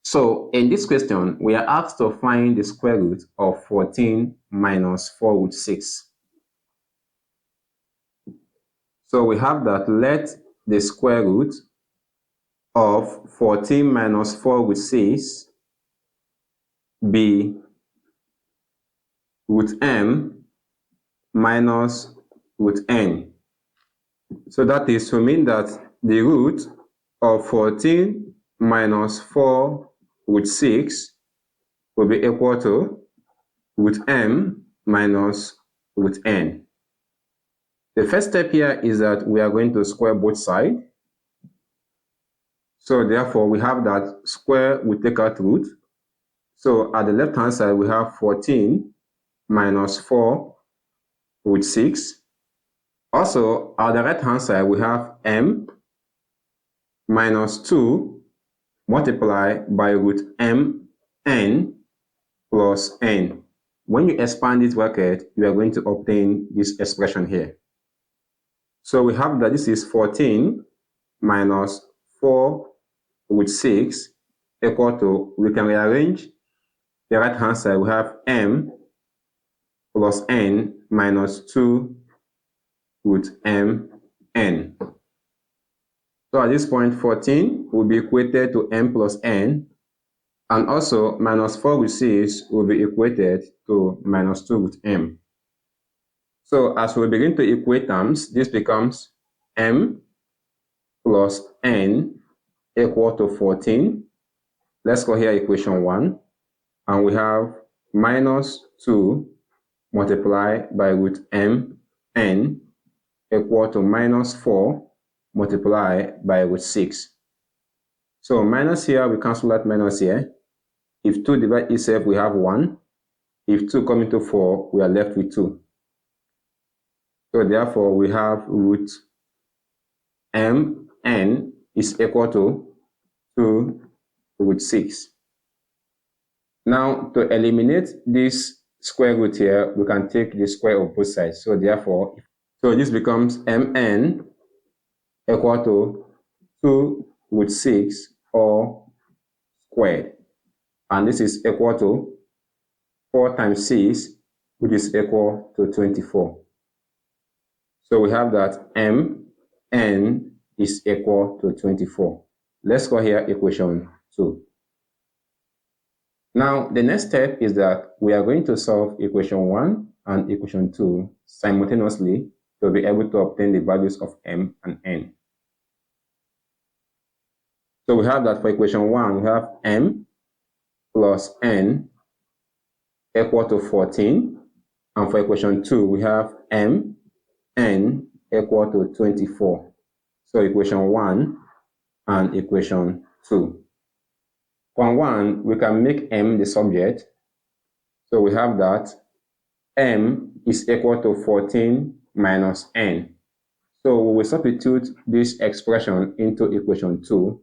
So in this question, we are asked to find the square root of 14 minus 4 root 6. So we have that let the square root of 14 minus 4 root 6 be root m minus root n. So that is to mean that the root of 14 minus 4 root 6 will be equal to root m minus root n. The first step here is that we are going to square both sides. So therefore, we have that square will take out root. So at the left-hand side, we have 14 minus 4 root 6. Also, at the right-hand side, we have m minus 2 multiplied by root m n plus n. When you expand this bracket, you are going to obtain this expression here. So we have that this is 14 minus 4 root 6 equal to, we can rearrange the right hand side, we have m plus n minus 2 root m n. So at this point, 14 will be equated to m plus n, and also minus 4 root 6 will be equated to minus 2 root m. So as we begin to equate terms, this becomes m plus n equal to 14. Let's go here equation 1, and we have minus 2 multiplied by root m n equal to minus 4 multiplied by root 6. So minus here, we cancel that minus here. If 2 divide itself, we have 1. If 2 come into 4, we are left with 2. So therefore, we have root m n is equal to 2 root 6. Now, to eliminate this square root here, we can take the square of both sides. So therefore, this becomes mn equal to 2 root 6 or squared. And this is equal to 4 times 6, which is equal to 24. So we have that mn is equal to 24. Let's go here equation 2. Now, the next step is that we are going to solve equation 1 and equation 2 simultaneously to be able to obtain the values of m and n. So we have that for equation 1, we have m plus n equal to 14. And for equation 2, we have m n equal to 24. So equation 1 and equation 2. For 1, we can make m the subject. So we have that m is equal to 14 minus n. So we will substitute this expression into equation 2.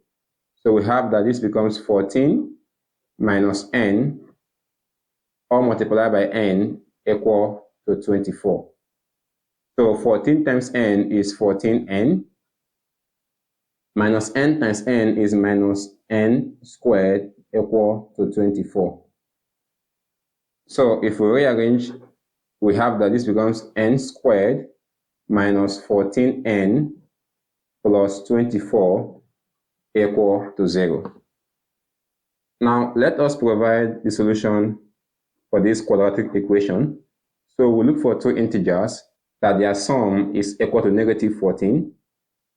So we have that this becomes 14 minus n, all multiplied by n, equal to 24. So 14 times n is 14n, minus n times n is minus n squared equal to 24. So if we rearrange, we have that this becomes n squared minus 14n plus 24 equal to 0. Now let us provide the solution for this quadratic equation. So we look for two integers that their sum is equal to negative 14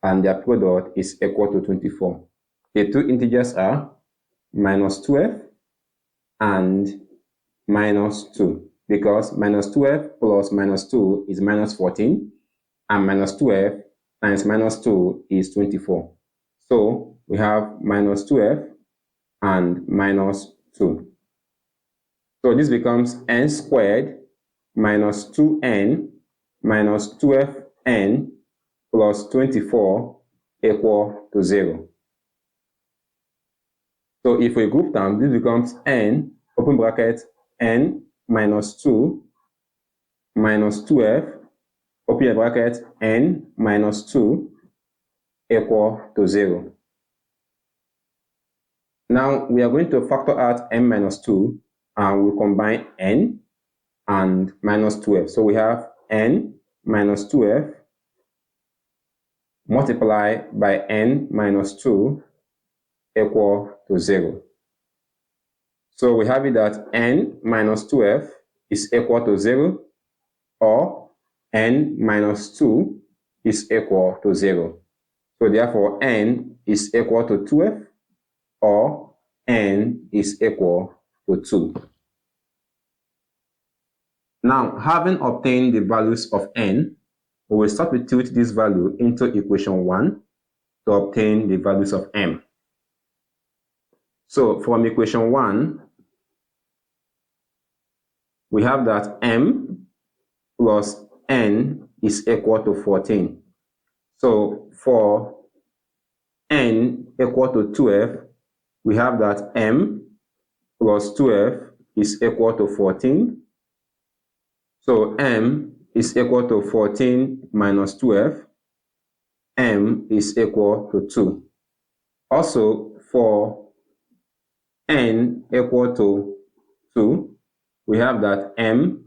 and their product is equal to 24. The two integers are minus 12 and minus 2, because minus 12 plus minus 2 is minus 14, and minus 12 times minus 2 is 24. So we have minus 12 and minus 2. So this becomes n squared minus 2n minus 12n plus 24 equal to 0. So if we group them, this becomes n, open bracket, n minus 2 minus 12, open bracket, n minus 2 equal to 0. Now we are going to factor out n minus 2 and we'll combine n and minus 12. So we have n minus 12 multiplied by n minus 2 equal to 0. So we have it that n minus 12 is equal to 0, or n minus 2 is equal to 0. So therefore n is equal to 12, or n is equal to 2. Now, having obtained the values of n, we will substitute this value into equation 1 to obtain the values of m. So from equation 1, we have that m plus n is equal to 14. So for n equal to 12, we have that m plus 12 is equal to 14. So m is equal to 14 minus 12. M is equal to 2. Also, for n equal to 2, we have that m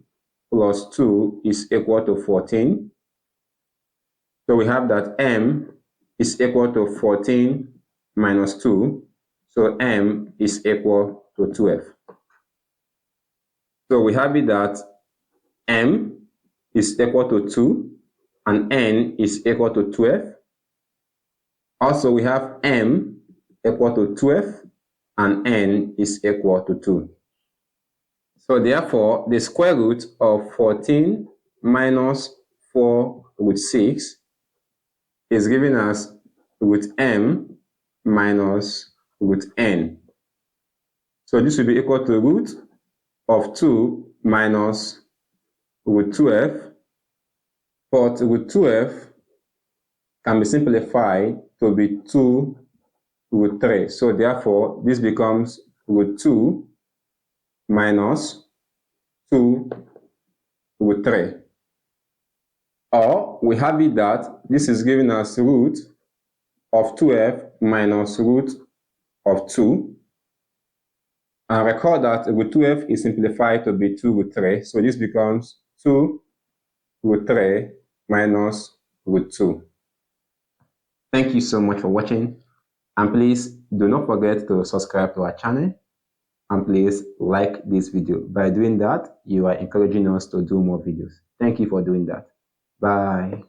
plus 2 is equal to 14. So we have that m is equal to 14 minus 2. So m is equal to 12. So we have it that m is equal to 2 and n is equal to 12. Also, we have m equal to 12 and n is equal to 2. So therefore, the square root of 14 minus 4 root 6 is giving us root m minus root n. So this will be equal to root of 2 minus root 12, but root 12 can be simplified to be 2 root 3. So therefore, this becomes root 2 minus 2 root 3. Or we have it that this is giving us root of 12 minus root of 2. And recall that root 12 is simplified to be 2 root 3. So this becomes 2 root 3 minus root 2. Thank you so much for watching. And please do not forget to subscribe to our channel. And please like this video. By doing that, you are encouraging us to do more videos. Thank you for doing that. Bye.